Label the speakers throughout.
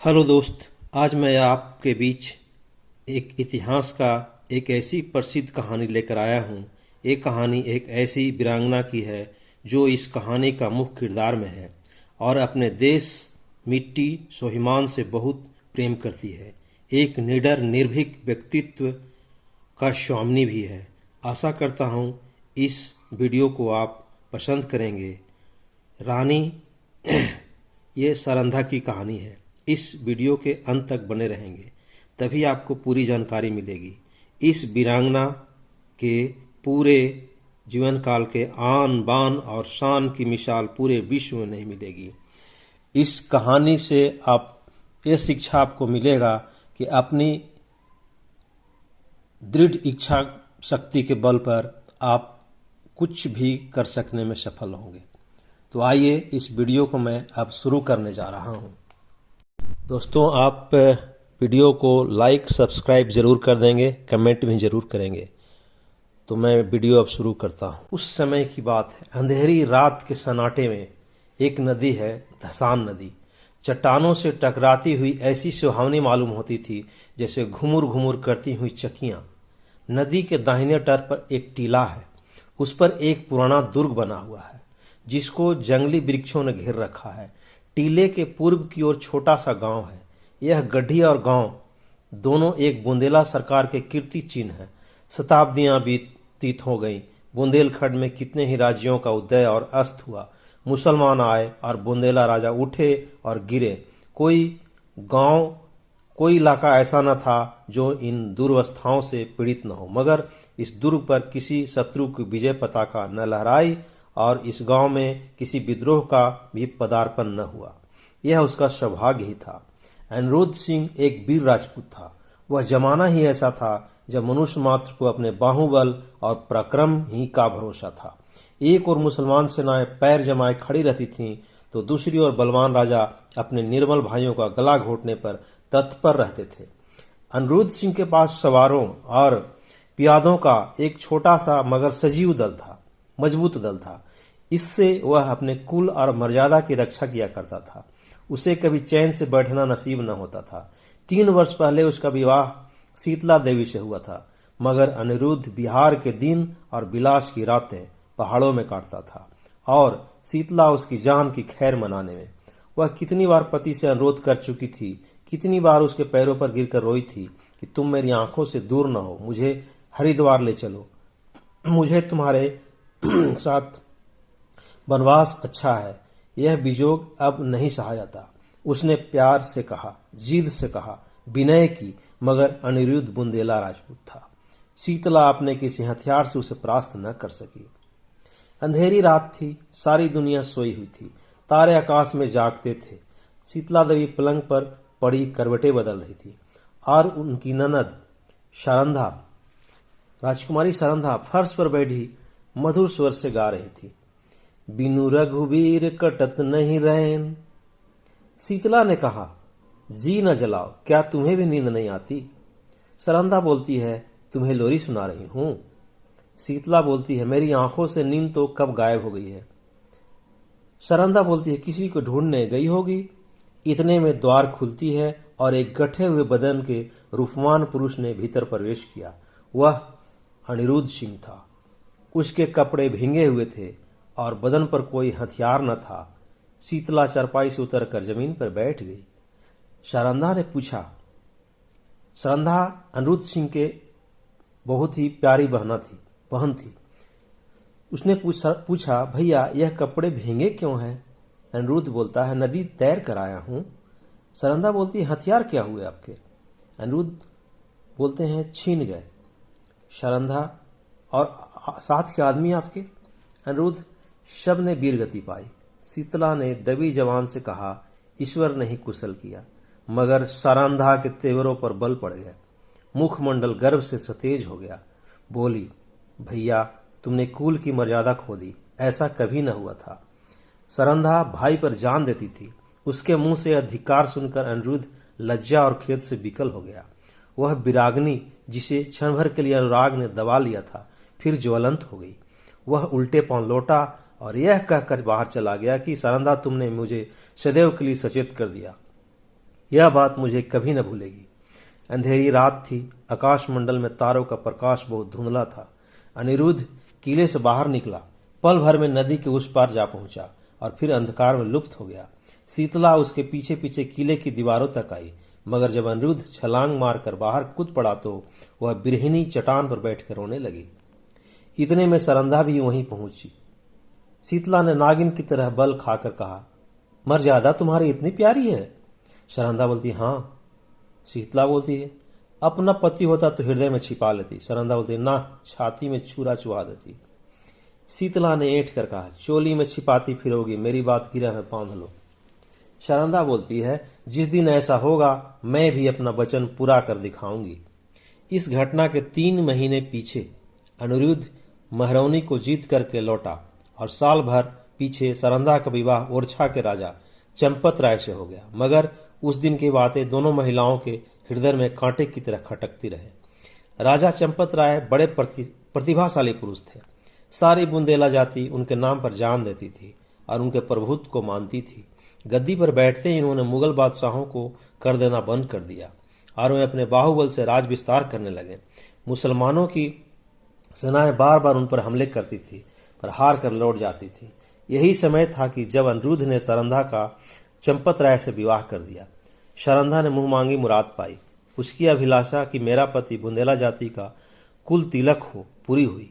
Speaker 1: Hello दोस्त। आज मैं आपके बीच एक इतिहास का एक ऐसी प्रसिद्ध कहानी लेकर आया हूँ। ये कहानी एक ऐसी वीरांगना की है जो इस कहानी का मुख्य किरदार में है और अपने देश, मिट्टी, स्वाभिमान से बहुत प्रेम करती है। एक निडर निर्भीक व्यक्तित्व का स्वामिनी भी है। आशा करता हूँ इस वीडियो को आप पसंद करेंगे। रानी ये सारंधा की कहानी है। इस वीडियो के अंत तक बने रहेंगे, तभी आपको पूरी जानकारी मिलेगी। इस वीरांगना के पूरे जीवन काल के आन बान और शान की मिसाल पूरे विश्व में नहीं मिलेगी। इस कहानी से ये शिक्षा आपको मिलेगा कि अपनी दृढ़ इच्छा शक्ति के बल पर आप कुछ भी कर सकने में सफल होंगे। तो आइए इस वीडियो को मैं अब शुरू करने जा रहा हूं। दोस्तों, आप वीडियो को लाइक सब्सक्राइब ज़रूर कर देंगे, कमेंट भी ज़रूर करेंगे। तो मैं वीडियो अब शुरू करता हूं। उस समय की बात है, अंधेरी रात के सन्नाटे में एक नदी है, धसान नदी। चट्टानों से टकराती हुई ऐसी सुहावनी मालूम होती थी जैसे घुमुर घुमुर करती हुई चकियां। नदी के दाहिने तट पर एक टीला है। उस पर एक पुराना दुर्ग बना हुआ है जिसको जंगली वृक्षों ने घेर रखा है। टीले के पूर्व की ओर छोटा सा गांव है। यह गढ़ी और गांव दोनों एक बुंदेला सरकार के कीर्ति चिन्ह है। शताब्दियां बीतीत हो गईं। बुंदेलखंड में कितने ही राज्यों का उदय और अस्त हुआ। मुसलमान आए और बुंदेला राजा उठे और गिरे। कोई इलाका ऐसा न था जो इन दुर्वस्थाओं से पीड़ित न हो, मगर इस दुर्ग पर किसी शत्रु की विजय पताका न लहराई और इस गांव में किसी विद्रोह का भी पदार्पण न हुआ। यह उसका सौभाग्य ही था। अनिरुद्ध सिंह एक वीर राजपूत था। वह जमाना ही ऐसा था जब मनुष्य मात्र को अपने बाहुबल और पराक्रम ही का भरोसा था। एक और मुसलमान सेनाएं पैर जमाए खड़ी रहती थीं, तो दूसरी ओर बलवान राजा अपने निर्मल भाइयों का गला घोटने पर तत्पर रहते थे। अनिरुद्ध सिंह के पास सवारों और पियादों का एक छोटा सा मगर सजीव दल था, मजबूत दल था। इससे वह अपने कुल और मर्यादा की रक्षा किया करता था। उसे कभी चैन से बैठना नसीब न होता था। 3 वर्ष पहले उसका विवाह शीतला देवी से हुआ था, मगर अनिरुद्ध बिहार के दिन और विलास की रातें पहाड़ों में काटता था और शीतला उसकी जान की खैर मनाने में। वह कितनी बार पति से अनुरोध कर चुकी थी, कितनी बार उसके पैरों पर गिरकर रोई थी कि तुम मेरी आंखों से दूर न हो, मुझे हरिद्वार ले चलो, मुझे तुम्हारे साथ वनवास अच्छा है। यह विजोग अब नहीं सहा जाता। उसने प्यार से कहा, जिद से कहा, विनय की, मगर अनिरुद्ध बुंदेला राजपूत था। शीतला अपने किसी हथियार से उसे परास्त न कर सकी। अंधेरी रात थी, सारी दुनिया सोई हुई थी, तारे आकाश में जागते थे। शीतला देवी पलंग पर पड़ी करवटें बदल रही थी और उनकी ननद शारंधा, राजकुमारी शारंधा, फर्श पर बैठी मधुर स्वर से गा रही थी, बिनु रघुवीर कटत नहीं रैन। शीतला ने कहा, जी न जलाओ, क्या तुम्हें भी नींद नहीं आती? शारंधा बोलती है, तुम्हें लोरी सुना रही हूं। शीतला बोलती है, मेरी आंखों से नींद तो कब गायब हो गई है। शारंधा बोलती है, किसी को ढूंढने गई होगी। इतने में द्वार खुलती है और एक गठे हुए बदन के रूपवान पुरुष ने भीतर प्रवेश किया। वह अनिरुद्ध सिंह था। उसके कपड़े भींगे हुए थे और बदन पर कोई हथियार न था। शीतला चारपाई से उतरकर जमीन पर बैठ गई। शारंधा ने पूछा, शारंधा अनिरुद्ध सिंह के बहुत ही प्यारी बहन थी। उसने पूछा, भैया यह कपड़े भींगे क्यों हैं? अनिरुद्ध बोलता है, नदी तैर कर आया हूं। शारंधा बोलती है, हथियार क्या हुए आपके? अनिरुद्ध बोलते हैं, छीन गए। शारंधा, और साथ के आदमी आपके? अनिरुद्ध, शब ने वीर गति पाई। शीतला ने दबी जवान से कहा, ईश्वर ने ही कुशल किया। मगर शारंधा के तेवरों पर बल पड़ गया। मुखमंडल गर्व से सतेज हो गया। बोली, भैया तुमने कुल की मर्यादा खो दी, ऐसा कभी न हुआ था। शारंधा भाई पर जान देती थी। उसके मुंह से अधिकार सुनकर अनिरुद्ध लज्जा और खेद से विकल हो गया। वह विरागनी जिसे क्षण भर के लिए अनुराग ने दबा लिया था, फिर ज्वलंत हो गई। वह उल्टे पांव लौटा और यह कहकर बाहर चला गया कि शारंधा, तुमने मुझे सदैव के लिए सचेत कर दिया। यह बात मुझे कभी न भूलेगी। अंधेरी रात थी, आकाश मंडल में तारों का प्रकाश बहुत धुंधला था। अनिरुद्ध किले से बाहर निकला, पल भर में नदी के उस पार जा पहुंचा और फिर अंधकार में लुप्त हो गया। शीतला उसके पीछे पीछे किले की दीवारों तक आई, मगर जब अनिरुद्ध छलांग मारकर बाहर कूद पड़ा तो वह बिरहिनी चट्टान पर बैठकर रोने लगी। इतने में सरंधा भी वहीं पहुंची। शीतला ने नागिन की तरह बल खाकर कहा, मर्यादा तुम्हारी इतनी प्यारी है? सरंधा बोलती, हाँ। शीतला बोलती है, अपना पति होता तो हृदय में छिपा लेती। सरंधा बोलती, ना, छाती में छुरा चुहा देती। शीतला ने ऐंठ कर कहा, चोली में छिपाती फिरोगी, मेरी बात गिरह में बांध लो। सरंधा बोलती है, जिस दिन ऐसा होगा मैं भी अपना वचन पूरा कर दिखाऊंगी। इस घटना के 3 महीने पीछे अनिरुद्ध महरौनी को जीत करके लौटा और साल भर पीछे सरंधा का विवाह ओरछा के राजा चंपत राय से हो गया। मगर उस दिन की बातें दोनों महिलाओं के हृदय में कांटे की तरह खटकती रहे। राजा चंपत राय बड़े प्रतिभाशाली पुरुष थे। सारी बुंदेला जाति उनके नाम पर जान देती थी और उनके प्रभुत्व को मानती थी। गद्दी पर बैठते ही इन्होंने मुगल बादशाहों को कर देना बंद कर दिया और वे अपने बाहुबल से राज विस्तार करने लगे। मुसलमानों की सेनाएं बार बार उन पर हमले करती थी, पर हार कर लौट जाती थी। यही समय था कि जब अनिरुद्ध ने सरंधा का चंपत राय से विवाह कर दिया। सरंधा ने मुंह मांगी मुराद पाई। उसकी अभिलाषा कि मेरा पति बुंदेला जाति का कुल तिलक हो पूरी हुई।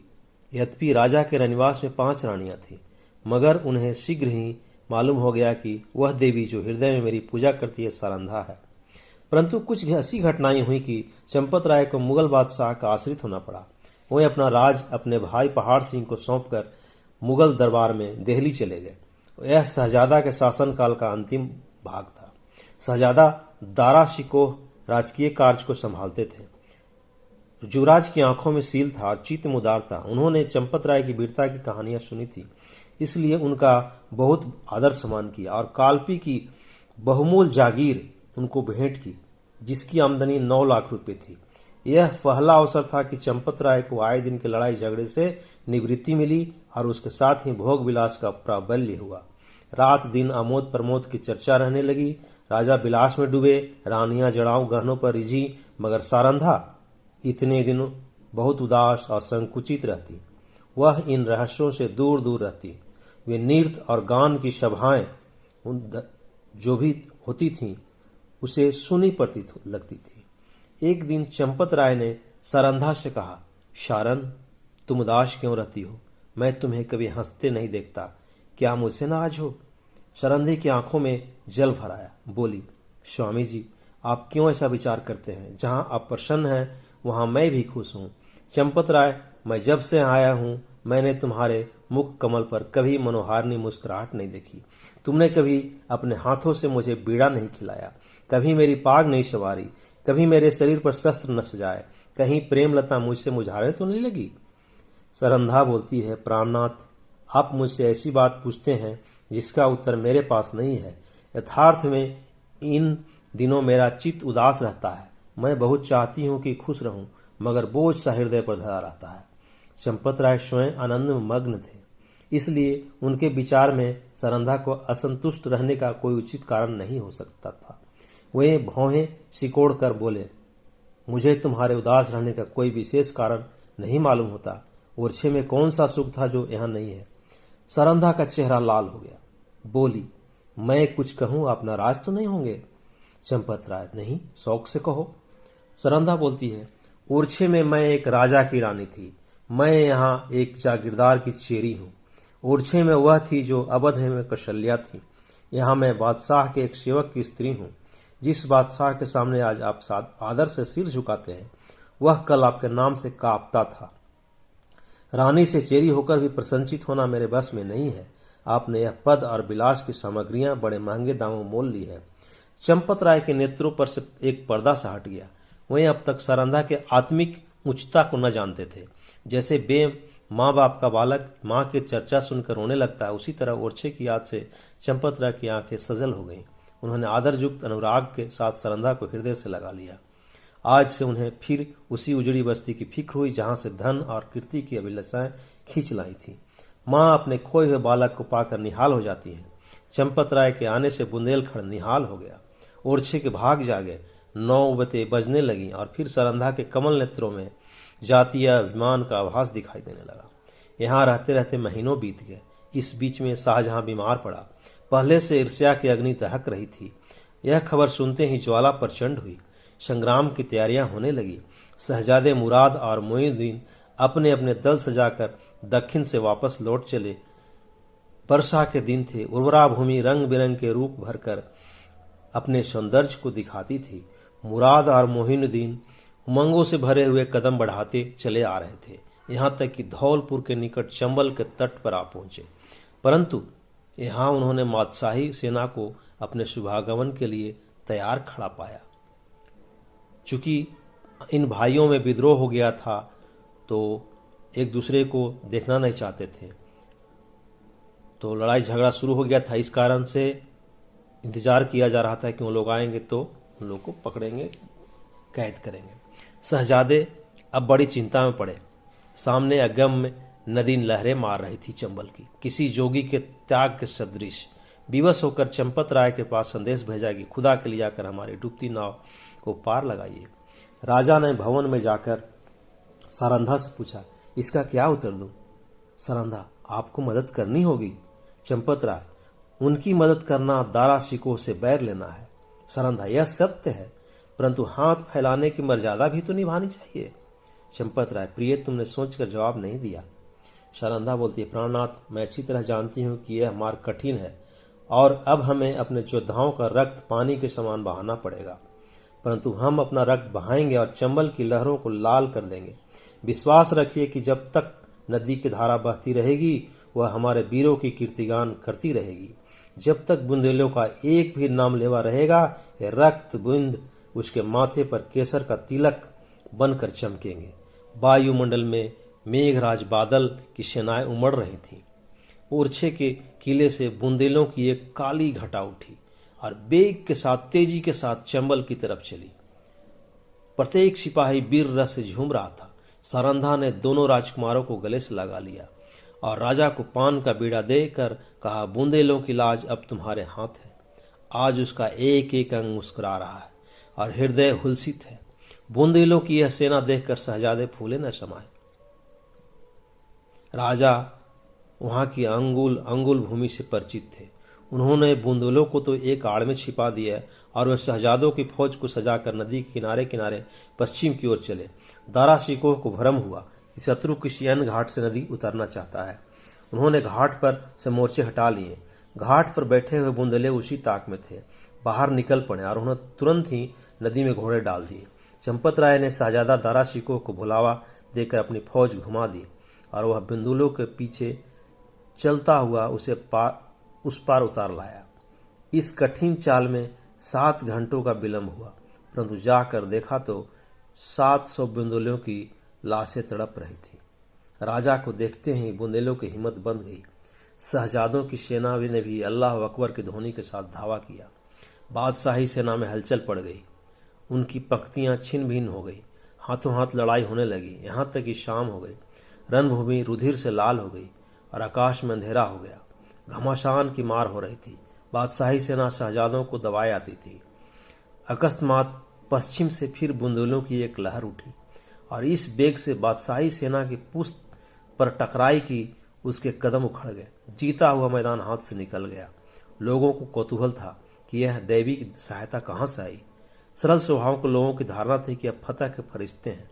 Speaker 1: यद्यपि राजा के रनिवास में 5 रानियां थीं, मगर उन्हें शीघ्र ही मालूम हो गया कि वह देवी जो हृदय में मेरी पूजा करती है सरंधा है। परंतु कुछ ऐसी घटनाएं हुई कि चंपत राय को मुगल बादशाह का आश्रित होना पड़ा। वह अपना राज अपने भाई पहाड़ सिंह को सौंपकर मुगल दरबार में दिल्ली चले गए। यह शहजादा के शासनकाल का अंतिम भाग था। शहजादा दारा शिकोह राजकीय कार्य को संभालते थे। युवराज की आंखों में सील था और चित्त मुदार था। उन्होंने चंपत राय की वीरता की कहानियां सुनी थी, इसलिए उनका बहुत आदर सम्मान किया और कालपी की बहुमूल जागीर उनको भेंट की, जिसकी आमदनी 9 लाख रुपए थी। यह पहला अवसर था कि चंपत राय को आए दिन के लड़ाई झगड़े से निवृत्ति मिली और उसके साथ ही भोग विलास का प्राबल्य हुआ। रात दिन आमोद प्रमोद की चर्चा रहने लगी। राजा विलास में डूबे, रानियां जड़ाऊ गहनों पर रिझी, मगर सारंधा इतने दिन बहुत उदास और संकुचित रहती। वह इन रहस्यों से दूर दूर रहती। वे नृत्य और गान की सभाएं जो भी होती थीं उसे सुनी प्रतीत लगती थी। एक दिन चंपत राय ने सरंधा से कहा, शारन, तुम उदास क्यों रहती हो? मैं तुम्हें कभी हंसते नहीं देखता, क्या मुझसे नाराज हो? सरंधे की आंखों में जल भर आया। बोली, स्वामी जी, आप क्यों ऐसा विचार करते हैं? जहां आप प्रसन्न हैं वहां मैं भी खुश हूं। चंपत राय, मैं जब से आया हूं मैंने तुम्हारे मुख कमल पर कभी मनोहारिणी मुस्कुराहट नहीं देखी। तुमने कभी अपने हाथों से मुझे बीड़ा नहीं खिलाया, कभी मेरी पाग नहीं सवारी, कभी मेरे शरीर पर शस्त्र न सजाए। कहीं प्रेम लता मुझसे मुझाने तो नहीं लगी? सरंधा बोलती है, प्राणनाथ, आप मुझसे ऐसी बात पूछते हैं जिसका उत्तर मेरे पास नहीं है। यथार्थ में इन दिनों मेरा चित्त उदास रहता है। मैं बहुत चाहती हूं कि खुश रहूं, मगर बोझ सा हृदय पर धरा रहता है। चंपत राय स्वयं आनंद में मग्न थे, इसलिए उनके विचार में सरंधा को असंतुष्ट रहने का कोई उचित कारण नहीं हो सकता था। वे भौहें सिकोड़ कर बोले, मुझे तुम्हारे उदास रहने का कोई विशेष कारण नहीं मालूम होता। ओरछे में कौन सा सुख था जो यहाँ नहीं है? सरंधा का चेहरा लाल हो गया। बोली, मैं कुछ कहूं आप नाराज तो नहीं होंगे? चंपत राय, नहीं, शौक से कहो। सरंधा बोलती है, ओरछे में मैं एक राजा की रानी थी। मैं यहाँ एक जागीरदार की चेरी हूँ। ओरछे में वह थी जो अवध में कौशल्या थी। यहाँ मैं बादशाह के एक सेवक की स्त्री हूँ। जिस बादशाह के सामने आज आप आदर से सिर झुकाते हैं, वह कल आपके नाम से कांपता था। रानी से चेरी होकर भी प्रसन्नचित होना मेरे बस में नहीं है। आपने यह पद और विलास की सामग्रियां बड़े महंगे दामों मोल ली है। चंपत राय के नेत्रों पर से एक पर्दा सा हट गया। वहीं अब तक सरंधा के आत्मिक उच्चता को न जानते थे। जैसे बे माँ बाप का बालक माँ की चर्चा सुनकर रोने लगता है, उसी तरह ओरछे की याद से चंपत राय की आंखें सजल हो गईं। उन्होंने आदरयुक्त अनुराग के साथ सरंधा को हृदय से लगा लिया। आज से उन्हें फिर उसी उजड़ी बस्ती की फिक्र हुई जहां से धन और कीर्ति की अभिलाषाएं खींच लाई थी। माँ अपने खोए हुए बालक को पाकर निहाल हो जाती है। चंपत राय के आने से बुंदेलखंड निहाल हो गया। ओरछे के भाग जागे। 9 बजे बजने लगी और फिर सरंधा के कमल नेत्रों में जातीय अभिमान का आभास दिखाई देने लगा। यहाँ रहते रहते महीनों बीत गए। इस बीच में शाहजहां बीमार पड़ा। पहले से ईर्ष्या की अग्नि दहक रही थी। यह खबर सुनते ही ज्वाला प्रचंड हुई। संग्राम की तैयारियां होने लगी। शहजादे मुराद और मोइनुद्दीन अपने अपने दल सजाकर दक्षिण से वापस लौट चले। वर्षा के दिन थे। उर्वरा भूमि रंग बिरंग के रूप भरकर अपने सौंदर्य को दिखाती थी। मुराद और मोइनुद्दीन उमंगों से भरे हुए कदम बढ़ाते चले आ रहे थे, यहाँ तक कि धौलपुर के निकट चंबल के तट पर आ पहुंचे। परंतु यहाँ उन्होंने बादशाही सेना को अपने शुभागमन के लिए तैयार खड़ा पाया। चूंकि इन भाइयों में विद्रोह हो गया था तो एक दूसरे को देखना नहीं चाहते थे, तो लड़ाई झगड़ा शुरू हो गया था। इस कारण से इंतजार किया जा रहा था कि वो लोग आएंगे तो उन लोग को पकड़ेंगे, कैद करेंगे। शहजादे अब बड़ी चिंता में पड़े। सामने अगम्य नदी लहरें मार रही थी चंबल की, किसी जोगी के त्याग के सदृश। विवश होकर चंपत राय के पास संदेश भेजा कि खुदा के लिए आकर हमारी डूबती नाव को पार लगाइए। राजा ने भवन में जाकर सारंधा से पूछा, इसका क्या उत्तर दूं? सारंधा, आपको मदद करनी होगी। चंपत राय, उनकी मदद करना दारा शिकोह से बैर लेना है। सारंधा, यह सत्य है, परंतु हाथ फैलाने की मर्यादा भी तो निभानी चाहिए। चंपत राय, प्रिय, तुमने सोचकर जवाब नहीं दिया। सारंधा बोलती है, प्राणनाथ, मैं अच्छी तरह जानती हूँ कि यह मार्ग कठिन है और अब हमें अपने योद्धाओं का रक्त पानी के समान बहाना पड़ेगा, परंतु हम अपना रक्त बहाएंगे और चंबल की लहरों को लाल कर देंगे। विश्वास रखिए कि जब तक नदी की धारा बहती रहेगी वह हमारे वीरों की कीर्तिगान करती रहेगी। जब तक बुंदेलों का एक भी नाम लेवा रहेगा, रक्त बूंद उसके माथे पर केसर का तिलक बनकर चमकेंगे। वायुमंडल में मेघराज बादल की सेनाएं उमड़ रही थीं। ओरछे के किले से बुंदेलों की एक काली घटा उठी और बेग के साथ, तेजी के साथ चंबल की तरफ चली। प्रत्येक सिपाही वीर रस से झूम रहा था। सारंधा ने दोनों राजकुमारों को गले से लगा लिया और राजा को पान का बीड़ा देकर कहा, बुंदेलों की लाज अब तुम्हारे हाथ है। आज उसका एक एक अंग मुस्कुरा रहा है और हृदय हुलसित है। बुंदेलों की यह सेना देखकर शहजादे फूले न समाये। राजा वहां की अंगुल अंगुल भूमि से परिचित थे। उन्होंने बुंदेलों को तो एक आड़ में छिपा दिया और वह शहजादों की फौज को सजाकर नदी के किनारे किनारे पश्चिम की ओर चले। दारा शिकोह को भ्रम हुआ कि शत्रु किसी अन्य घाट से नदी उतरना चाहता है। उन्होंने घाट पर से मोर्चे हटा लिए। घाट पर बैठे हुए बुंदेले उसी ताक में थे। बाहर निकल पड़े और उन्होंने तुरंत ही नदी में घोड़े डाल दिए। चंपत राय ने शहजादा दारा शिकोह को बुलावा देकर अपनी फौज घुमा दी और वह बुंदेलों के पीछे चलता हुआ उसे उस पार उतार लाया। इस कठिन चाल में 7 घंटों का विलंब हुआ, परंतु जाकर देखा तो 700 बुंदेलों की लाशें तड़प रही थी। राजा को देखते ही बुंदेलों की हिम्मत बंध गई। शहजादों की सेना ने भी अल्लाह अकबर की ध्वनि के साथ धावा किया। बादशाही सेना में हलचल पड़ गई। उनकी पंक्तियां छिन्न भिन्न हो गई। हाथों हाथ लड़ाई होने लगी, यहां तक कि शाम हो गई। रणभूमि रुधिर से लाल हो गई और आकाश में अंधेरा हो गया। घमासान की मार हो रही थी। बादशाही सेना शहजादों को दबाए आती थी। अकस्मात पश्चिम से फिर बुंदेलों की एक लहर उठी और इस बेग से बादशाही सेना की पुष्ट पर टकराई कि उसके कदम उखड़ गए। जीता हुआ मैदान हाथ से निकल गया। लोगों को कौतूहल था कि यह दैवी की सहायता कहां से आई। सरल स्वभाव को लोगों की धारणा थी कि अब फतह के फरिश्ते हैं,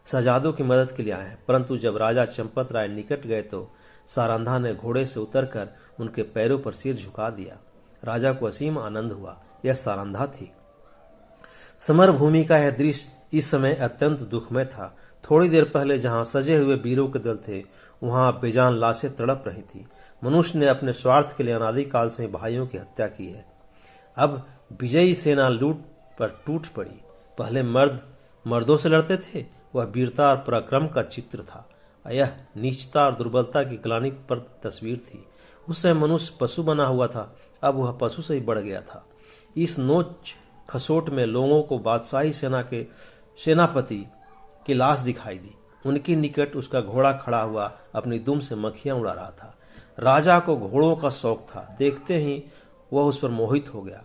Speaker 1: शहजादों की मदद के लिए आए हैं। परंतु जब राजा चंपत राय निकट गए तो सारंधा ने घोड़े से उतरकर उनके पैरों पर सिर झुका दिया। राजा को असीम आनंद हुआ। यह सारंधा थी। समर भूमि का यह दृश्य इस समय अत्यंत दुखमय था। थोड़ी देर पहले जहां सजे हुए वीरों के दल थे वहां बेजान लाशें तड़प रही थी। मनुष्य ने अपने स्वार्थ के लिए अनादिकाल से भाइयों की हत्या की है। अब विजयी सेना लूट पर टूट पड़ी। पहले मर्द मर्दों से लड़ते थे, वह वीरता और पराक्रम का चित्र था। यह नीचता और दुर्बलता की ग्लानि पर तस्वीर थी। उस समय मनुष्य पशु बना हुआ था, अब वह पशु से ही बढ़ गया था। इस नोच खसोट में लोगों को बादशाही सेना के सेनापति की लाश दिखाई दी। उनके निकट उसका घोड़ा खड़ा हुआ अपनी दुम से मक्खियां उड़ा रहा था। राजा को घोड़ों का शौक था। देखते ही वह उस पर मोहित हो गया।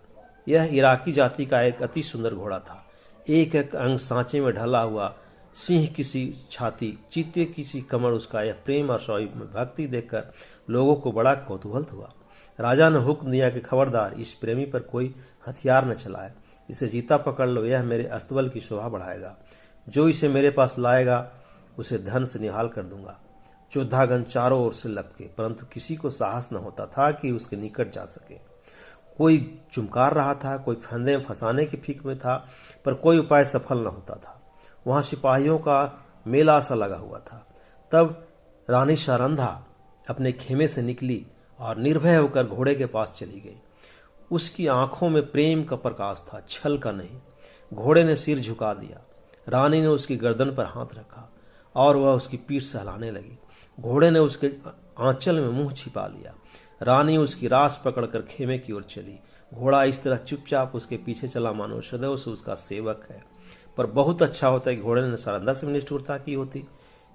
Speaker 1: यह इराकी जाति का एक अति सुंदर घोड़ा था। एक एक अंग सांचे में ढला हुआ, सिंह किसी छाती, चीते किसी कमर। उसका यह प्रेम और शौर्य में भक्ति देखकर लोगों को बड़ा कौतूहल हुआ। राजा ने हुक्म दिया कि खबरदार इस प्रेमी पर कोई हथियार न चलाए। इसे जीता पकड़ लो, यह मेरे अस्तबल की शोभा बढ़ाएगा। जो इसे मेरे पास लाएगा उसे धन से निहाल कर दूंगा। योद्धागण चारों ओर से लपके, परंतु किसी को साहस न होता था कि उसके निकट जा सके। कोई चुमकार रहा था, कोई फंदे फंसाने की फिक्र में था, पर कोई उपाय सफल न होता था। वहां सिपाहियों का मेला सा लगा हुआ था। तब रानी शारंधा अपने खेमे से निकली और निर्भय होकर घोड़े के पास चली गई। उसकी आंखों में प्रेम का प्रकाश था, छल का नहीं। घोड़े ने सिर झुका दिया। रानी ने उसकी गर्दन पर हाथ रखा और वह उसकी पीठ सहलाने लगी। घोड़े ने उसके आंचल में मुंह छिपा लिया। रानी उसकी रास पकड़कर खेमे की ओर चली। घोड़ा इस तरह चुपचाप उसके पीछे चला मानो सदैव से उसका सेवक है। पर बहुत अच्छा होता कि घोड़े ने शारदा से निष्ठुरता की होती।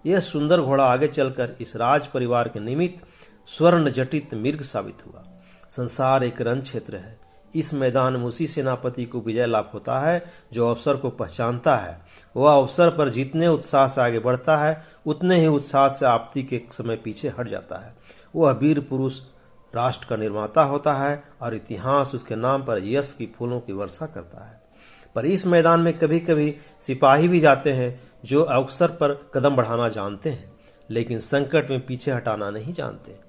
Speaker 1: यह सुंदर घोड़ा आगे चलकर इस राज परिवार के निमित्त स्वर्ण जटित मृग साबित हुआ। संसार एक रण क्षेत्र है। इस मैदान में उसी सेनापति को विजय लाभ होता है जो अवसर को पहचानता है। वह अवसर पर जितने उत्साह से आगे बढ़ता है, उतने ही उत्साह से आपत्ति के समय पीछे हट जाता है। वह वीर पुरुष राष्ट्र का निर्माता होता है और इतिहास उसके नाम पर यश की फूलों की वर्षा करता है। पर इस मैदान में कभी कभी सिपाही भी जाते हैं जो अवसर पर कदम बढ़ाना जानते हैं, लेकिन संकट में पीछे हटाना नहीं जानते।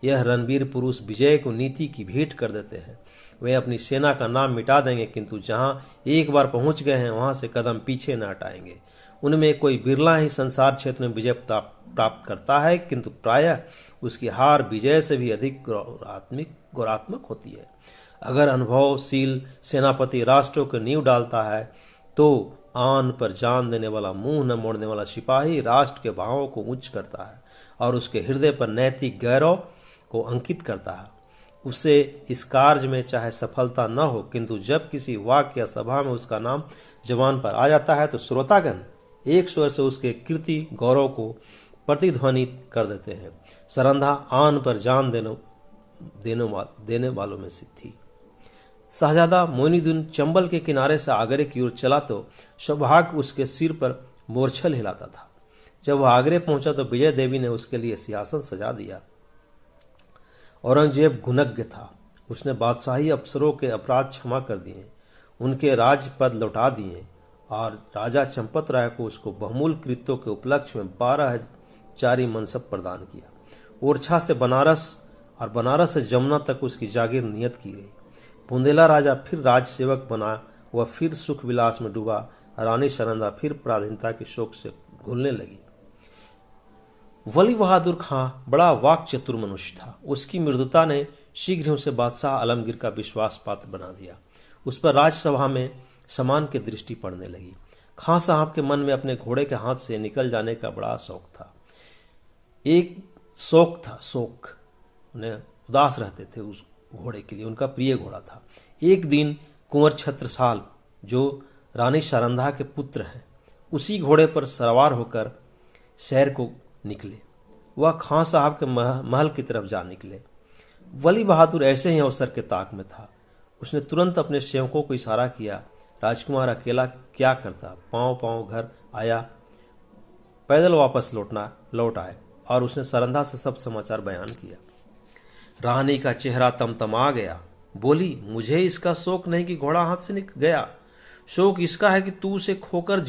Speaker 1: यह रणवीर पुरुष विजय को नीति की भेंट कर देते हैं। वे अपनी सेना का नाम मिटा देंगे, किंतु जहां एक बार पहुंच गए हैं वहां से कदम पीछे न हटाएंगे। उनमें कोई बिरला ही संसार क्षेत्र में विजय प्राप्त करता है, किंतु प्रायः उसकी हार विजय से भी अधिक गौरवात्मक होती है। अगर अनुभवशील सेनापति राष्ट्रों को नींव डालता है तो आन पर जान देने वाला, मुंह न मोड़ने वाला सिपाही राष्ट्र के भावों को उच्च करता है और उसके हृदय पर नैतिक गौरव को अंकित करता है। उसे इस कार्य में चाहे सफलता न हो, किंतु जब किसी वाक्य या सभा में उसका नाम जबान पर आ जाता है तो श्रोतागण एक स्वर से उसके कीर्ति गौरव को प्रतिध्वनित कर देते हैं। सरंधा आन पर जान देने वालों में से थी। शहजादा मोइनुद्दीन चंबल के किनारे से आगरे की ओर चला तो सौभाग्य उसके सिर पर मोरछल हिलाता था। जब वह आगरे पहुंचा तो विजय देवी ने उसके लिए सिंहासन सजा दिया। औरंगजेब गुणज्ञ था। उसने बादशाही अफसरों के अपराध क्षमा कर दिए, उनके राजपद लौटा दिए और राजा चंपत राय को उसको बहुमूल्य कृत्यों के उपलक्ष्य में 12 मनसब प्रदान किया। ओरछा से बनारस और बनारस से जमुना तक उसकी जागीर नियत की गई। बुंदेला राजा फिर राजसेवक बना, वह फिर सुख विलास में डूबा। रानी शारदा फिर पराधीनता के शोक से घुलने लगी। वली बहादुर खां बड़ा वाक चतुर मनुष्य था। उसकी मृदुता ने शीघ्र ही उसे बादशाह आलमगीर का विश्वास पात्र बना दिया। उस पर राजसभा में समान की दृष्टि पड़ने लगी। खां साहब के मन में अपने घोड़े के हाथ से निकल जाने का बड़ा शौक था। शोक उन्हें उदास रहते थे उस घोड़े के लिए, उनका प्रिय घोड़ा था। एक दिन कुंवर छत्रसाल जो रानी शारदा के पुत्र हैं, उसी घोड़े पर सवार होकर शहर को निकले। वह खां साहब के महल की तरफ जा निकले। वली बहादुर ऐसे ही अवसर के ताक में था। उसने तुरंत अपने सेवकों को इशारा किया। राजकुमार अकेला क्या करता, पांव पांव घर आया, पैदल वापस लौट आए और उसने शारदा से सब समाचार बयान किया। रानी का चेहरा तमतमा गया। बोली, मुझे इसका शोक नहीं कि घोड़ा हाथ से निकल गया, शोक इसका है कि तू उसे खोकर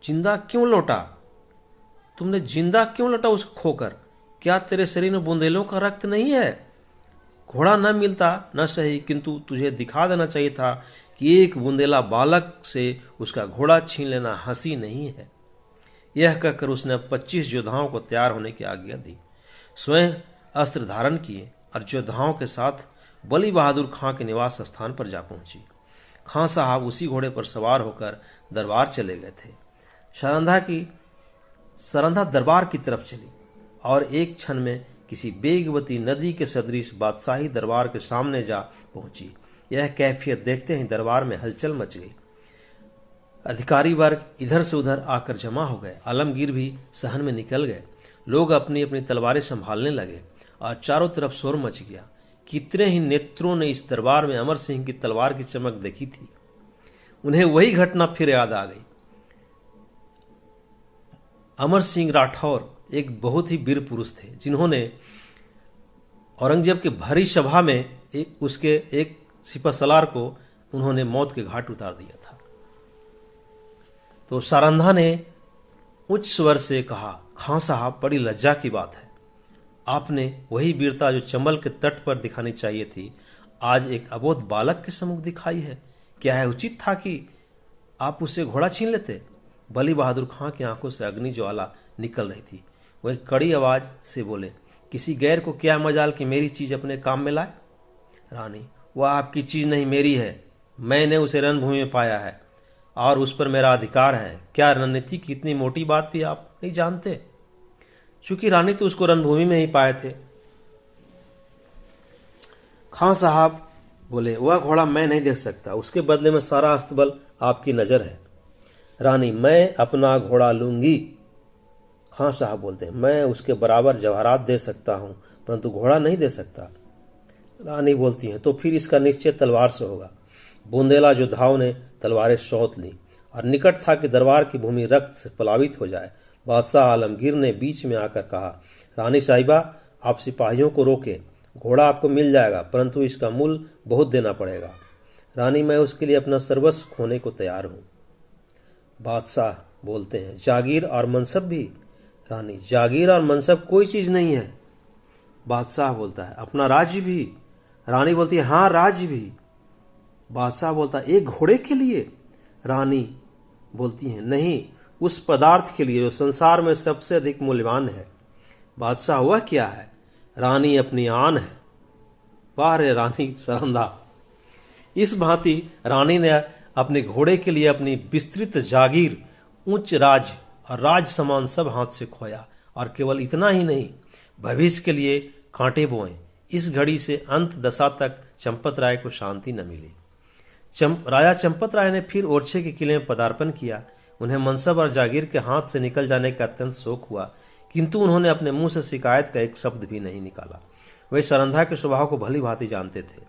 Speaker 1: जिंदा क्यों लौटा। तुमने जिंदा क्यों लौटा उसको खोकर? क्या तेरे शरीर में बुंदेलों का रक्त नहीं है? घोड़ा न मिलता न सही, किंतु तुझे दिखा देना चाहिए था कि एक बुंदेला बालक से उसका घोड़ा छीन लेना हंसी नहीं है। यह कहकर उसने 25 योद्धाओं को तैयार होने की आज्ञा दी। स्वयं अस्त्र धारण किए और योद्धाओं के साथ वली बहादुर खां के निवास स्थान पर जा पहुंची। खां साहब उसी घोड़े पर सवार होकर दरबार चले गए थे। शारदा दरबार की तरफ चली और एक क्षण में किसी वेगवती नदी के सदृश बादशाही दरबार के सामने जा पहुंची। यह कैफियत देखते ही दरबार में हलचल मच गई। अधिकारी वर्ग इधर से उधर आकर जमा हो गए। आलमगीर भी सहन में निकल गए। लोग अपनी अपनी तलवारें संभालने लगे और चारों तरफ शोर मच गया। कितने ही नेत्रों ने इस दरबार में अमर सिंह की तलवार की चमक देखी थी। उन्हें वही घटना फिर याद आ गई। अमर सिंह राठौर एक बहुत ही वीर पुरुष थे, जिन्होंने औरंगजेब की भरी सभा में उसके एक सिपहसालार को उन्होंने मौत के घाट उतार दिया था। तो सारंधा ने उच्च स्वर से कहा, खां साहब, बड़ी लज्जा की बात है, आपने वही वीरता जो चंबल के तट पर दिखानी चाहिए थी, आज एक अबोध बालक के सम्मुख दिखाई है। क्या है उचित था कि आप उससे घोड़ा छीन लेते? बली बहादुर खां की आंखों से अग्नि ज्वाला निकल रही थी। वह कड़ी आवाज से बोले, किसी गैर को क्या मजाल कि मेरी चीज अपने काम में लाए? रानी, वह आपकी चीज नहीं, मेरी है। मैंने उसे रणभूमि में पाया है और उस पर मेरा अधिकार है। क्या रणनीति की इतनी मोटी बात भी आप नहीं जानते? चूंकि रानी तो उसको रणभूमि में ही पाए थे। खां साहब बोले, वह घोड़ा मैं नहीं देख सकता, उसके बदले में सारा अस्तबल आपकी नजर है। रानी, मैं अपना घोड़ा लूंगी। खां साहब बोलते हैं, मैं उसके बराबर जवाहरात दे सकता हूं, परंतु घोड़ा नहीं दे सकता। रानी बोलती हैं, तो फिर इसका निश्चय तलवार से होगा। बुंदेला योद्धाओं ने तलवारें सौंत ली और निकट था कि दरबार की भूमि रक्त से प्लावित हो जाए। बादशाह आलमगीर ने बीच में आकर कहा, रानी साहिबा, आप सिपाहियों को रोके, घोड़ा आपको मिल जाएगा, परंतु इसका मूल्य बहुत देना पड़ेगा। रानी, मैं उसके लिए अपना सर्वस्व खोने को तैयार हूं। बादशाह बोलते हैं, जागीर और मनसब भी? रानी, जागीर और मनसब कोई चीज नहीं है। बादशाह बोलता है, अपना राज्य भी? रानी बोलती है, हां, राज्य भी। बादशाह बोलता है, एक घोड़े के लिए? रानी बोलती है, नहीं, उस पदार्थ के लिए जो संसार में सबसे अधिक मूल्यवान है। बादशाह, वह क्या है? रानी, अपनी आन है। वाह रे रानी सारंधा! इस भांति रानी ने अपने घोड़े के लिए अपनी विस्तृत जागीर, उच्च राज और राज समान सब हाथ से खोया, और केवल इतना ही नहीं, भविष्य के लिए कांटे बोए। इस घड़ी से अंत दशा तक चंपत राय को शांति न मिली। राजा चंपत राय ने फिर ओरछे के किले में पदार्पण किया। उन्हें मनसब और जागीर के हाथ से निकल जाने का अत्यंत शोक हुआ, किंतु उन्होंने अपने मुंह से शिकायत का एक शब्द भी नहीं निकाला। वे सारंधा के स्वभाव को भली भांति जानते थे।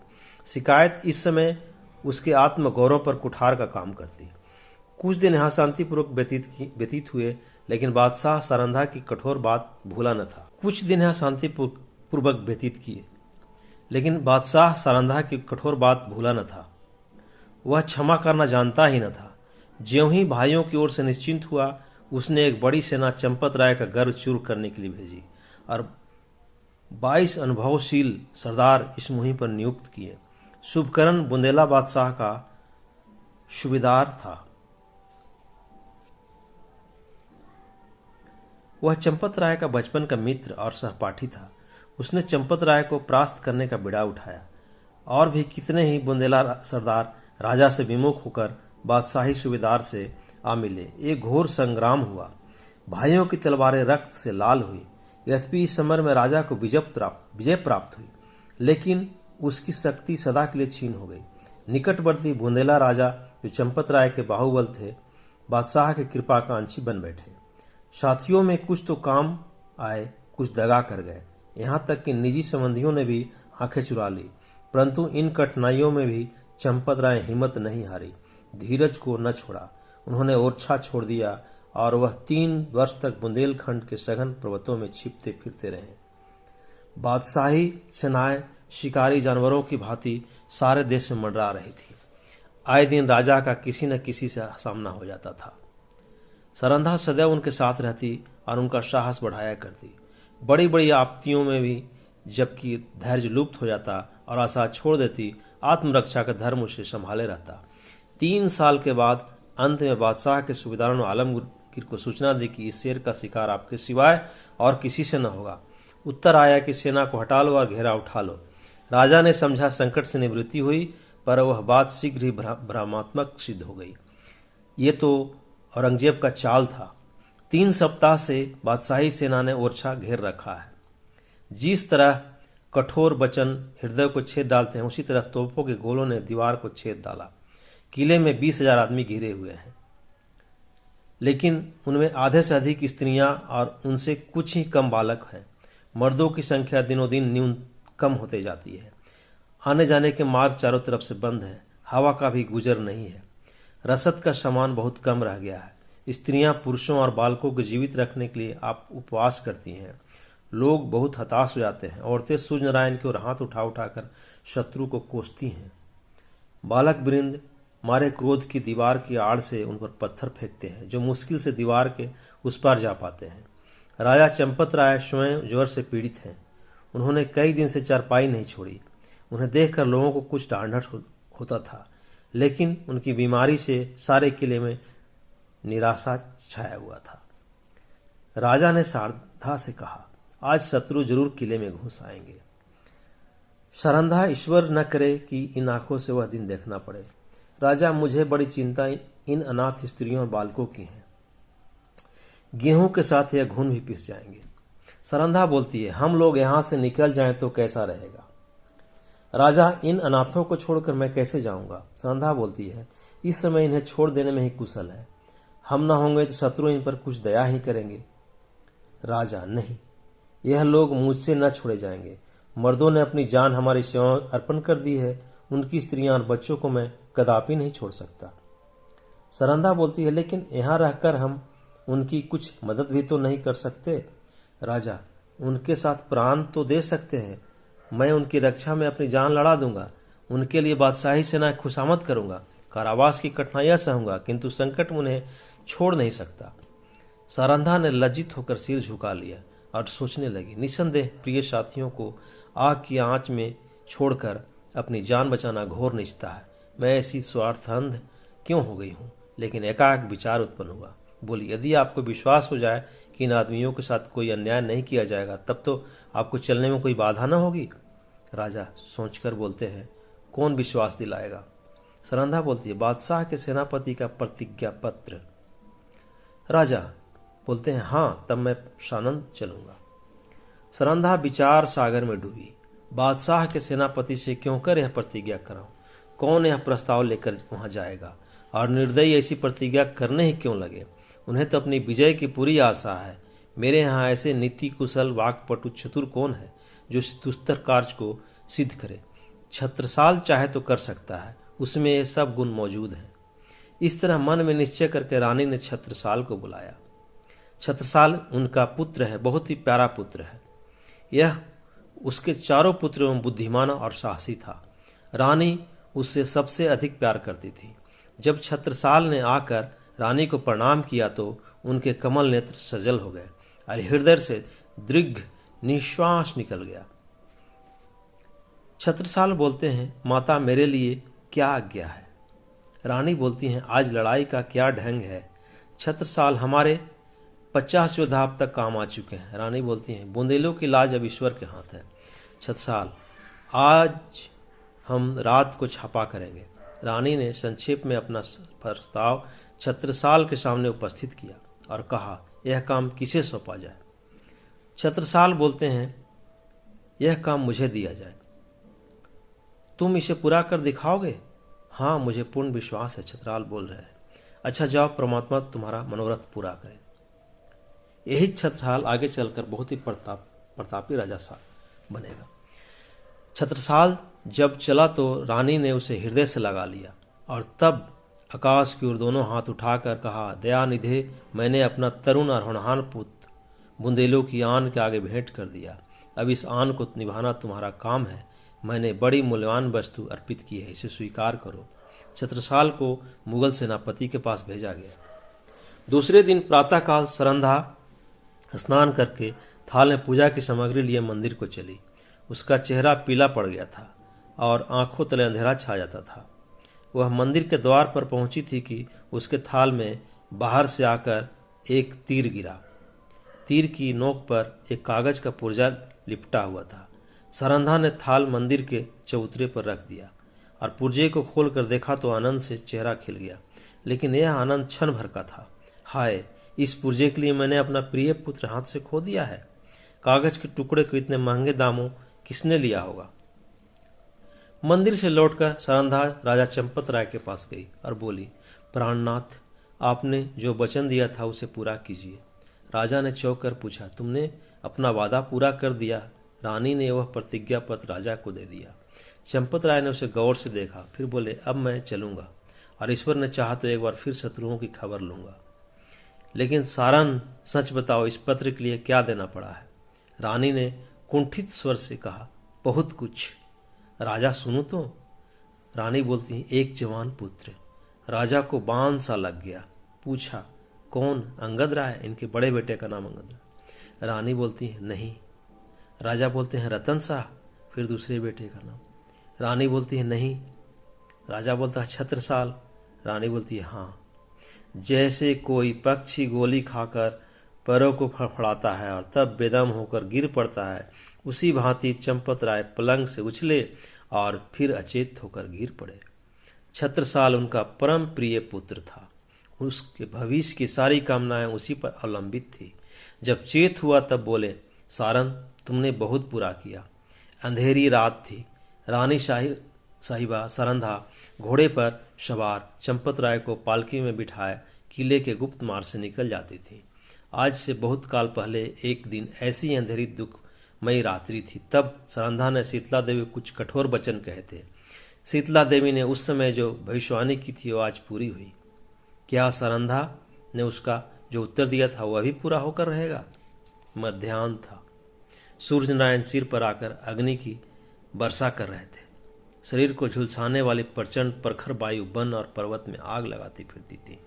Speaker 1: शिकायत इस समय उसके आत्मगौरव पर कुठार का काम करती। कुछ दिन यहाँ शांतिपूर्वक व्यतीत हुए, लेकिन बादशाह सारंधा की कठोर बात भूला न था। कुछ दिन यहाँ शांतिपूर्वक व्यतीत किए, लेकिन बादशाह सारंधा की कठोर बात भूला न था। वह क्षमा करना जानता ही न था। ज्यों ही भाइयों की ओर से निश्चिंत हुआ, उसने एक बड़ी सेना चंपत राय का गर्व चूर करने के लिए भेजी और 22 अनुभवशील सरदार इस मुहिम पर नियुक्त किए। शुभकरण बुंदेला बादशाह का सूबेदार था। वह चंपत राय का बचपन का मित्र और सहपाठी था। उसने चंपत राय को परास्त करने का बिड़ा उठाया। और भी कितने ही बुंदेला सरदार राजा से विमुख होकर बादशाही सूबेदार से आ मिले। एक घोर संग्राम हुआ। भाइयों की तलवारें रक्त से लाल हुई। यद्यपि इस समर में राजा को विजय प्राप्त हुई, लेकिन उसकी शक्ति सदा के लिए छीन हो गई। निकटवर्ती बुंदेला राजा, जो चंपत राय के बाहुबल थे, बादशाह के कृपाकांक्षी बन बैठे। साथियों में कुछ तो काम आए, कुछ दगा कर गए। यहाँ तक कि निजी संबंधियों ने भी आंखें चुरा ली, परंतु इन कठिनाइयों में भी चंपत राय हिम्मत नहीं हारी, धीरज को न छोड़ा। उन्होंने ओरछा छोड़ दिया और वह 3 वर्ष तक बुंदेलखंड के सघन पर्वतों में छिपते फिरते रहे। बादशाही सेनाएं शिकारी जानवरों की भांति सारे देश में मंडरा रही थी। आए दिन राजा का किसी न किसी से सामना हो जाता था। सारंधा सदैव उनके साथ रहती और उनका साहस बढ़ाया करती। बड़ी बड़ी आपत्तियों में भी जबकि धैर्य लुप्त हो जाता और आशा छोड़ देती, आत्मरक्षा का धर्म उसे संभाले रहता। 3 साल के बाद अंत में बादशाह के सूबेदारों ने आलमगीर को सूचना दी कि इस शेर का शिकार आपके सिवाय और किसी से न होगा। उत्तर आया कि सेना को हटा लो और घेरा उठा लो। राजा ने समझा संकट से निवृत्ति हुई, पर वह बात शीघ्र ही भ्रमात्मक सिद्ध हो गई। ये तो औरंगजेब का चाल था। 3 सप्ताह से बादशाही सेना ने ओरछा घेर रखा है। जिस तरह कठोर वचन हृदय को छेद डालते हैं, उसी तरह तोपों के गोलों ने दीवार को छेद डाला। किले में 20,000 आदमी घिरे हुए हैं, लेकिन उनमें आधे से अधिक स्त्रियां और उनसे कुछ ही कम बालक हैं। मर्दों की संख्या दिनों दिन न्यून कम होते जाती है। आने जाने के मार्ग चारों तरफ से बंद है, हवा का भी गुजर नहीं है। रसद का सामान बहुत कम रह गया है। स्त्रियां, पुरुषों और बालकों को जीवित रखने के लिए आप उपवास करती हैं। लोग बहुत हताश हो जाते हैं। औरतें सूर्य नारायण की ओर हाथ उठा उठाकर शत्रु को कोसती हैं। बालक वृंद मारे क्रोध की दीवार की आड़ से उन पर पत्थर फेंकते हैं, जो मुश्किल से दीवार के उस पार जा पाते हैं। राजा चंपत राय स्वयं ज्वर से पीड़ित हैं। उन्होंने कई दिन से चारपाई नहीं छोड़ी। उन्हें देखकर लोगों को कुछ ढांढस होता था, लेकिन उनकी बीमारी से सारे किले में निराशा छाया हुआ था। राजा ने सारधा से कहा, आज शत्रु जरूर किले में घुस आएंगे। सारंधा, ईश्वर न करे कि इन आंखों से वह दिन देखना पड़े। राजा, मुझे बड़ी चिंता इन अनाथ स्त्रियों और बालकों की है। गेहूं के साथ यह घुन भी पिस जाएंगे। सारंधा बोलती है, हम लोग यहां से निकल जाएं तो कैसा रहेगा। राजा, इन अनाथों को छोड़कर मैं कैसे जाऊंगा। सारंधा बोलती है, इस समय इन्हें छोड़ देने में ही कुशल है। हम न होंगे तो शत्रु इन पर कुछ दया ही करेंगे। राजा, नहीं, यह लोग मुझसे न छोड़े जाएंगे। मर्दों ने अपनी जान हमारी सेवा में अर्पण कर दी है। उनकी स्त्रियां और बच्चों को मैं कदापि नहीं छोड़ सकता। सारंधा बोलती है, लेकिन यहाँ रहकर हम उनकी कुछ मदद भी तो नहीं कर सकते। राजा, उनके साथ प्राण तो दे सकते हैं। मैं उनकी रक्षा में अपनी जान लड़ा दूंगा। उनके लिए बादशाही सेना खुशामद करूंगा, कारावास की कठिनाइयां सहूंगा, किंतु संकट में उन्हें छोड़ नहीं सकता। सारंधा ने लज्जित होकर सिर झुका लिया और सोचने लगी, निसंदेह प्रिय साथियों को आग की आंच में छोड़कर अपनी जान बचाना घोर निश्चिता है। मैं ऐसी स्वार्थांध क्यों हो गई हूं। लेकिन एकाएक विचार उत्पन्न हुआ। बोली, यदि आपको विश्वास हो जाए कि इन आदमियों के साथ कोई अन्याय नहीं किया जाएगा, तब तो आपको चलने में कोई बाधा न होगी। राजा सोचकर बोलते हैं, कौन विश्वास दिलाएगा। सारंधा बोलती है, बादशाह के सेनापति का प्रतिज्ञा पत्र। राजा बोलते हैं, हाँ, तब मैं सानंद चलूंगा। सारंधा विचार सागर में डूबी। बादशाह के सेनापति से क्यों कर यह प्रतिज्ञा कराऊं। कौन यह प्रस्ताव लेकर वहां जाएगा और निर्दयी ऐसी प्रतिज्ञा करने ही क्यों लगे। उन्हें तो अपनी विजय की पूरी आशा है। मेरे यहाँ ऐसे नीति कुशल वाक्पटु चतुर कौन है जो इस दुस्तर कार्य को सिद्ध करे। छत्रसाल चाहे तो कर सकता है, उसमें ये सब गुण मौजूद हैं। इस तरह मन में निश्चय करके रानी ने छत्रसाल को बुलाया। छत्रसाल उनका पुत्र है, बहुत ही प्यारा पुत्र है। यह उसके चारों पुत्रों में बुद्धिमान और साहसी था। रानी उससे सबसे अधिक प्यार करती थी। जब छत्रसाल ने आकर रानी को प्रणाम किया तो उनके कमल नेत्र सजल हो गए और हृदय से दीर्घ निश्वास निकल गया। छत्रसाल बोलते हैं, माता, मेरे लिए क्या आज्ञा है। रानी बोलती हैं, आज लड़ाई का क्या ढंग है। छत्रसाल, हमारे 50 योद्धा अब तक काम आ चुके हैं। रानी बोलती हैं, बुंदेलों की लाज अब ईश्वर के हाथ है। छत्रसाल, आज हम रात को छापा करेंगे। रानी ने संक्षेप में अपना प्रस्ताव छत्रसाल के सामने उपस्थित किया और कहा, यह काम किसे सौंपा जाए। छत्रसाल बोलते हैं, यह काम मुझे दिया जाए। तुम इसे पूरा कर दिखाओगे। हाँ, मुझे पूर्ण विश्वास है। छत्रसाल बोल रहे हैं, अच्छा जाओ, परमात्मा तुम्हारा मनोरथ पूरा करे। यही छत्रसाल आगे चलकर बहुत ही प्रतापी राजा सा बनेगा। छत्रसाल जब चला तो रानी ने उसे हृदय से लगा लिया और तब आकाश की ओर दोनों हाथ उठाकर कहा, दयानिधे, मैंने अपना तरुण और होनहार पुत्र बुंदेलों की आन के आगे भेंट कर दिया। अब इस आन को निभाना तुम्हारा काम है। मैंने बड़ी मूल्यवान वस्तु अर्पित की है, इसे स्वीकार करो। छत्रसाल को मुगल सेनापति के पास भेजा गया। दूसरे दिन प्रातःकाल सारंधा स्नान करके थाल में पूजा की सामग्री लिए मंदिर को चली। उसका चेहरा पीला पड़ गया था और आंखों तले अंधेरा छा जाता था। वह मंदिर के द्वार पर पहुंची थी कि उसके थाल में बाहर से आकर एक तीर गिरा। तीर की नोक पर एक कागज का पुर्जा लिपटा हुआ था। सारंधा ने थाल मंदिर के चबूतरे पर रख दिया और पुर्जे को खोलकर देखा तो आनंद से चेहरा खिल गया। लेकिन यह आनंद क्षण भर का था। हाय, इस पुर्जे के लिए मैंने अपना प्रिय पुत्र हाथ से खो दिया है। कागज के टुकड़े को इतने महंगे दामों किसने लिया होगा। मंदिर से लौटकर सारंधा राजा चंपत राय के पास गई और बोली, प्राणनाथ, आपने जो वचन दिया था उसे पूरा कीजिए। राजा ने चौंक कर पूछा, तुमने अपना वादा पूरा कर दिया। रानी ने वह प्रतिज्ञा पत्र राजा को दे दिया। चंपत राय ने उसे गौर से देखा, फिर बोले, अब मैं चलूंगा और ईश्वर ने चाहा तो एक बार फिर शत्रुओं की खबर लूंगा। लेकिन सारन, सच बताओ, इस पत्र के लिए क्या देना पड़ा है? रानी ने कुंठित स्वर से कहा, बहुत कुछ। राजा सुनो तो। रानी बोलती, एक जवान पुत्र। राजा को बाण सा लग गया। पूछा, कौन? अंगद राय, इनके बड़े बेटे का नाम अंगद राय। रानी बोलती है, नहीं। राजा बोलते हैं, रतन शाह, फिर दूसरे बेटे का नाम। रानी बोलती है, नहीं। राजा बोलता है, छत्रसाल। रानी बोलती है, हाँ। जैसे कोई पक्षी गोली खाकर पैरों को फड़फड़ाता है और तब बेदम होकर गिर पड़ता है, उसी भांति चंपत राय पलंग से उछले और फिर अचेत होकर गिर पड़े। छत्रसाल उनका परम प्रिय पुत्र था। उसके भविष्य की सारी कामनाएं उसी पर अवलंबित थी। जब चेत हुआ तब बोले, सारन, तुमने बहुत बुरा किया। अंधेरी रात थी। रानी साहिबा सरंधा घोड़े पर सवार चंपत राय को पालकी में बिठाए किले के गुप्त मार्ग से निकल जाती थी। आज से बहुत काल पहले एक दिन ऐसी अंधेरी दुखमयी रात्रि थी। तब सरंधा ने शीतला देवी कुछ कठोर वचन कहे थे। शीतला देवी ने उस समय जो भविष्यवाणी की थी वो आज पूरी हुई। क्या सरंधा ने उसका जो उत्तर दिया था वह भी पूरा होकर रहेगा? मध्याह्न था। सूर्य नारायण सिर पर आकर अग्नि की वर्षा कर रहे थे। शरीर को झुलसाने वाली प्रचंड प्रखर वायु वन और पर्वत में आग लगाती फिरती थी।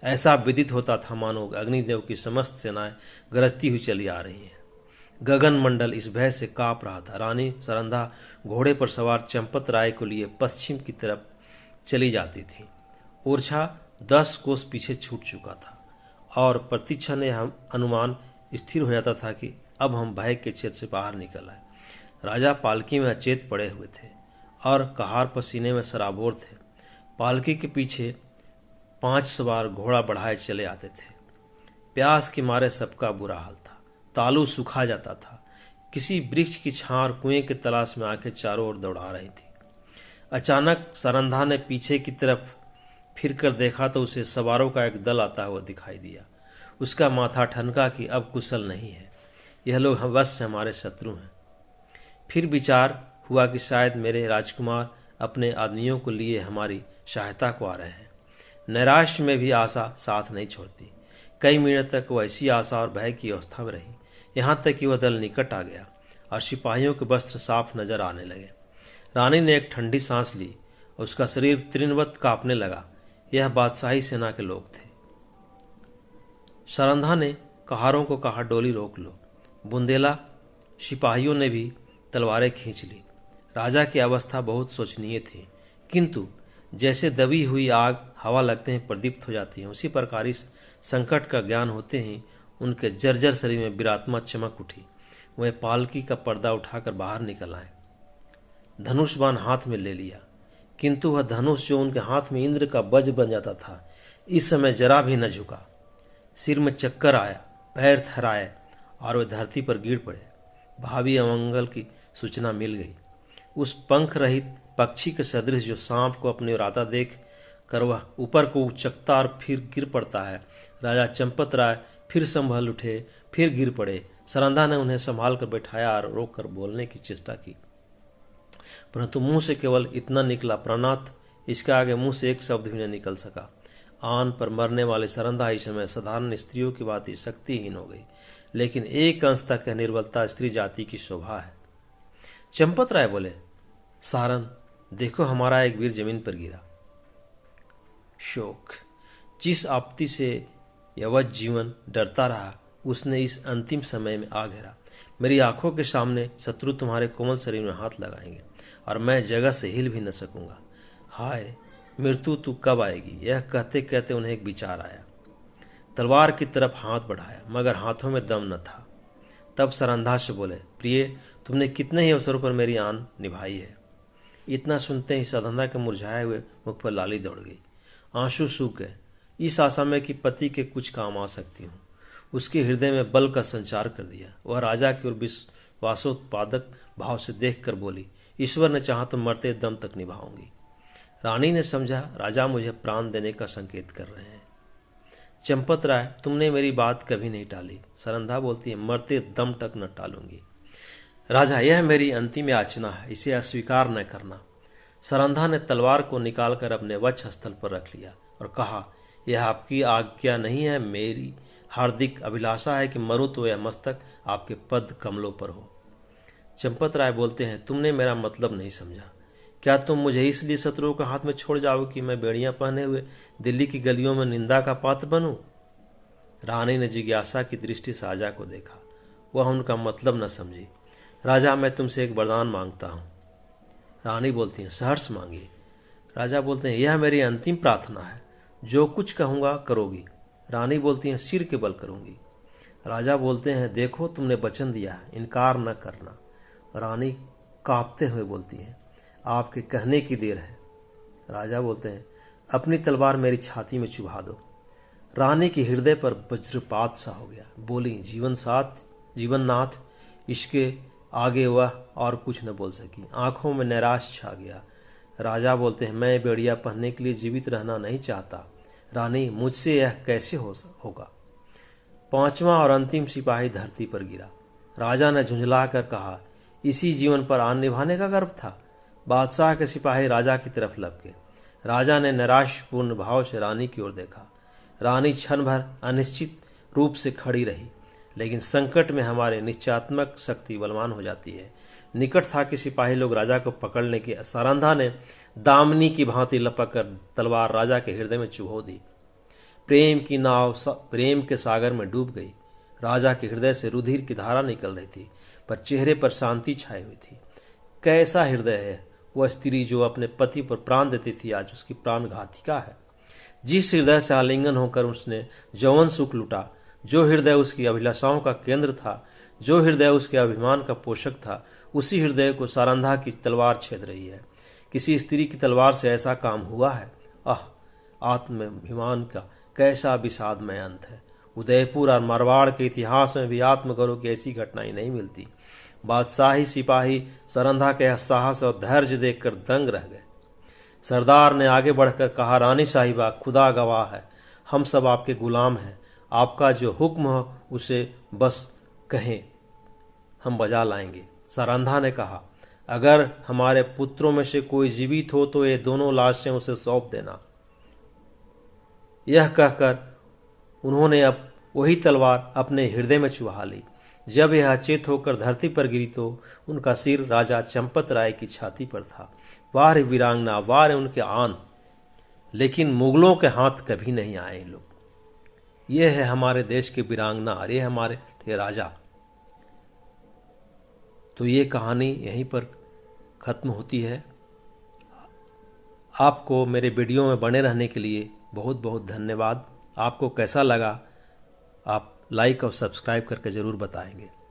Speaker 1: ऐसा विदित होता था मानो अग्निदेव की समस्त सेनाएं गरजती हुई चली आ रही हैं। गगन मंडल इस भय से कांप रहा था। रानी सरंधा घोड़े पर सवार चंपत राय को लिए पश्चिम की तरफ चली जाती थी। ओरछा 10 कोस पीछे छूट चुका था और प्रतीक्षण ने हम अनुमान स्थिर हो जाता था कि अब हम भय के क्षेत्र से बाहर निकल आए। राजा पालकी में अचेत पड़े हुए थे और कहार पसीने में सराबोर थे। पालकी के पीछे 5 सवार घोड़ा बढ़ाए चले आते थे। प्यास के मारे सबका बुरा हाल था। तालू सुखा जाता था। किसी वृक्ष की छां और कुएं के तलाश में आंखें चारों ओर दौड़ा रही थी। अचानक सरंधा ने पीछे की तरफ फिर कर देखा तो उसे सवारों का एक दल आता हुआ दिखाई दिया। उसका माथा ठनका कि अब कुशल नहीं है, यह लोग अवश्य हमारे शत्रु हैं। फिर विचार हुआ कि शायद मेरे राजकुमार अपने आदमियों को लिए हमारी सहायता को आ रहे हैं। नैराश्य में भी आशा साथ नहीं छोड़ती। कई मिनट तक वह ऐसी आशा और भय की अवस्था में रही, यहाँ तक कि वह दल निकट आ गया और सिपाहियों के वस्त्र साफ नजर आने लगे। रानी ने एक ठंडी सांस ली और उसका शरीर तृणवत कांपने लगा। यह बादशाही सेना के लोग थे। सरंधा ने कहारों को कहा, डोली रोक लो। बुंदेला सिपाहियों ने भी तलवारें खींच ली। राजा की अवस्था बहुत शोचनीय थी, किंतु जैसे दबी हुई आग हवा लगते ही प्रदीप्त हो जाती है, उसी प्रकार इस संकट का ज्ञान होते ही उनके जर्जर शरीर में विरात्मा चमक उठी। वह पालकी का पर्दा उठाकर बाहर निकल आए। धनुष बाण हाथ में ले लिया, किंतु वह धनुष जो उनके हाथ में इंद्र का वज्र बन जाता था, इस समय जरा भी न झुका। सिर में चक्कर आया, पैर थराए और वे धरती पर गिर पड़े। भावी अमंगल की सूचना मिल गई। उस पंख रहित पक्षी के सदृश जो सांप को अपनी ओर आता देख कर वह ऊपर को उचकता और फिर गिर पड़ता है। राजा चंपत राय फिर संभल उठे, फिर गिर पड़े। सरंधा ने उन्हें संभाल कर बैठाया और रोक कर बोलने की चेष्टा की, परंतु मुंह से केवल इतना निकला, प्राणात। इसके आगे मुंह से एक शब्द भी न निकल सका। आन पर मरने वाली सरंधा इस समय साधारण स्त्रियों की बात शक्तिहीन हो गई, लेकिन एक अंश तक यह निर्बलता स्त्री जाति की शोभा है। चंपत राय बोले, सारन, देखो हमारा एक वीर जमीन पर गिरा। शोक। जिस आपत्ति से यवत जीवन डरता रहा, उसने इस अंतिम समय में आ घेरा। मेरी आंखों के सामने शत्रु तुम्हारे कोमल शरीर में हाथ लगाएंगे और मैं जगह से हिल भी न सकूंगा। हाय मृत्यु, तू कब आएगी? यह कहते कहते उन्हें एक विचार आया। तलवार की तरफ हाथ बढ़ाया, मगर हाथों में दम न था। तब सरंधा से बोले, प्रिय, तुमने कितने ही अवसरों पर मेरी आन निभाई है। इतना सुनते ही सरंधा के मुरझाए हुए मुख पर लाली दौड़ गई। आंसू सूख गए। इस आशा में कि पति के कुछ काम आ सकती हूँ, उसके हृदय में बल का संचार कर दिया। वह राजा की ओर विश्वासोत्पादक भाव से देखकर बोली, ईश्वर ने चाहा तो मरते दम तक निभाऊंगी। रानी ने समझा राजा मुझे प्राण देने का संकेत कर रहे हैं। चंपत राय, तुमने मेरी बात कभी नहीं टाली। सरंधा बोलती है, मरते दम तक न टालूंगी। राजा, यह मेरी अंतिम याचना है, इसे अस्वीकार न करना। सरंधा ने तलवार को निकालकर अपने वक्ष स्थल पर रख लिया और कहा, यह आपकी आज्ञा नहीं है, मेरी हार्दिक अभिलाषा है कि मरो तो यह मस्तक आपके पद कमलों पर हो। चंपत राय बोलते हैं, तुमने मेरा मतलब नहीं समझा। क्या तुम मुझे इसलिए शत्रुओं के हाथ में छोड़ जाओ कि मैं बेड़ियां पहने हुए दिल्ली की गलियों में निंदा का पात्र बनूं? रानी ने जिज्ञासा की दृष्टि से राजा को देखा। वह उनका मतलब न समझी। राजा, मैं तुमसे एक वरदान मांगता हूं। रानी बोलती हैं, सहर्ष मांगिए। राजा बोलते हैं, यह मेरी अंतिम प्रार्थना है, जो कुछ कहूंगा करोगी। रानी बोलती हैं, सिर के बल करूंगी। राजा बोलते हैं, देखो तुमने वचन दिया है, इनकार न करना। रानी कांपते हुए बोलती हैं, आपके कहने की देर है। राजा बोलते हैं, अपनी तलवार मेरी छाती में चुभा दो। रानी के हृदय पर वज्रपात सा हो गया। बोली, जीवननाथ, इसके आगे वह और कुछ न बोल सकी। आंखों में नैराश छा गया। राजा बोलते हैं, मैं बेड़िया पहनने के लिए जीवित रहना नहीं चाहता। रानी, मुझसे यह कैसे होगा? पांचवा और अंतिम सिपाही धरती पर गिरा। राजा ने झुंझलाकर कहा, इसी जीवन पर आन निभाने का गर्व था। बादशाह के सिपाही राजा की तरफ लपके। राजा ने निराशपूर्ण भाव से रानी की ओर देखा। रानी क्षण भर अनिश्चित रूप से खड़ी रही, लेकिन संकट में हमारे निश्चयात्मक शक्ति बलवान हो जाती है। निकट था कि सिपाही लोग राजा को पकड़ने के। सरंधा ने दामिनी की भांति लपक कर तलवार राजा के हृदय में चुभो दी। प्रेम की नाव प्रेम के सागर में डूब गई। राजा के हृदय से रुधिर की धारा निकल रही थी, पर चेहरे पर शांति छाई हुई थी। कैसा हृदय है वह स्त्री जो अपने पति पर प्राण देती थी, आज उसकी प्राण घातिका है। जिस हृदय से आलिंगन होकर उसने यौवन सुख लुटा, जो हृदय उसकी अभिलाषाओं का केंद्र था, जो हृदय उसके अभिमान का पोषक था, उसी हृदय को सरंधा की तलवार छेद रही है। किसी स्त्री की तलवार से ऐसा काम हुआ है? आत्माभिमान का कैसा विषादमय अंत है। उदयपुर और मारवाड़ के इतिहास में भी आत्मगौरव की ऐसी घटनाएं नहीं मिलती। बादशाही सिपाही सरंधा के साहस और धैर्य देखकर दंग रह गए। सरदार ने आगे बढ़कर कहा, रानी साहिबा, खुदा गवाह है, हम सब आपके गुलाम हैं। आपका जो हुक्म हो उसे बस कहें, हम बजा लाएंगे। सरंधा ने कहा, अगर हमारे पुत्रों में से कोई जीवित हो तो ये दोनों लाशें उसे सौंप देना। यह कहकर उन्होंने अब वही तलवार अपने हृदय में चुभा ली। जब यह अचेत होकर धरती पर गिरी तो उनका सिर राजा चंपत राय की छाती पर था। वाह वीरांगना, वाह उनके आन, लेकिन मुगलों के हाथ कभी नहीं आए लोग। ये है हमारे देश के वीरांगना और ये हमारे थे राजा। तो ये कहानी यहीं पर खत्म होती है। आपको मेरे वीडियो में बने रहने के लिए बहुत बहुत धन्यवाद। आपको कैसा लगा आप लाइक और सब्सक्राइब करके ज़रूर बताएंगे।